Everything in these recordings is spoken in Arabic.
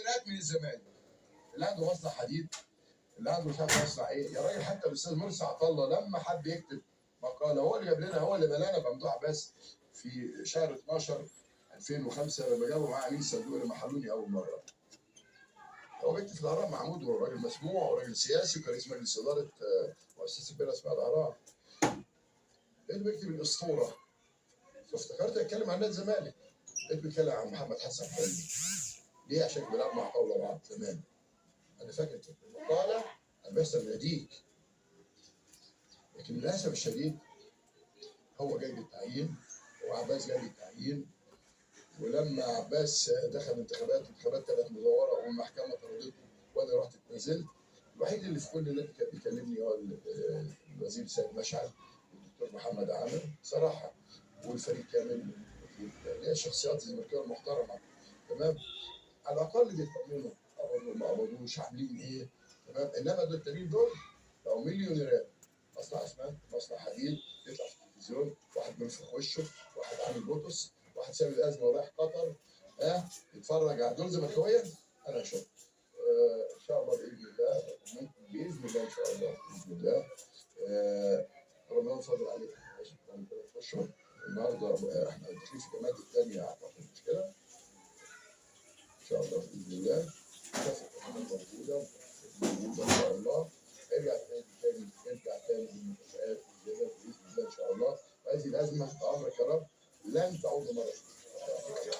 مليونات من الزمالك، اللي عنده مصنع حديد، اللي عنده مش عارف مصنع ايه. يا راجل حتى الاستاذ مرسي عطا الله لما حب يكتب مقاله هو اللي جاب لنا، هو اللي بلانا ممدوح عباس في شهر 12 2005 لما جابوا معاه امين صندوق لما حلوني اول مره. هو بيكتب في الاهرام محمود، هو راجل مسموع وراجل سياسي وكان رئيس مجلس اداره مؤسسه كبيره اسمها الاهرام. لقيته بيكتب الاسطوره، فافتكرت اتكلم عن نادي الزمالك. لقيته بيتكلم عن محمد حسن حلمي. ليه؟ عشان بيلعب مع طاوله بعض زمان. انا فاكر المقاله انا بيحصل ناديك، لكن للاسف الشديد هو جاي بالتعيين وعباس جاي بالتعيين. ولما عباس دخل انتخابات 3 مزوره والمحكمه طردته وانا رحت اتنازلت، الوحيد اللي في كل نادي كان بيكلمني هو الوزير سيد مشعل والدكتور محمد عامر صراحه والفريق كامل، اللي هي شخصيات الزمالكاويه المحترمه. تمام، على الاقل بيطمنوا قبضوا ما قبضوش عاملين ايه. تمام، انما دول التانيين دول بقوا مليونيرات، مصنع اسمنت، مصنع حديد، يطلع في التلفزيون واحد بينفخ وشه، واحد عامل بوتوس، واحد ساب الازمه ورايح قطر. يتفرج على دول زملكاويه. انا اشوف ان شاء الله باذن الله، باذن الله ان شاء الله باذن الله. رمضان فاضل عليك ماشي كمان 3 اشهر. النهارده احنا داخلين في الجماعات الثانيه اعتقد مش كده؟ ان شاء الله باذن الله كافه موجوده ان شاء الله. ارجع تاني للمكافآت والزيادات باذن الله ان شاء الله. وهذه الازمه بامرك يا رب لن تعود مره ثانيه.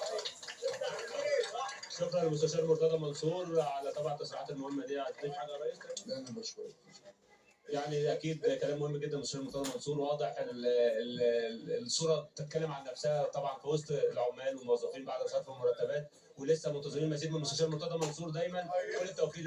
شكرا للمستشار مرتضى منصور على طبعا التصريحات المهمه دي. هتضيف حاجه يا ريس؟ لا انا بشكرك. يعني اكيد كلام مهم جدا المستشار مرتضى منصور، واضح الصوره بتتكلم عن نفسها طبعا في وسط العمال والموظفين بعد صرف المرتبات، ولسه منتظرين مزيد من المستشار مرتضى منصور. دايما كل التوفيق.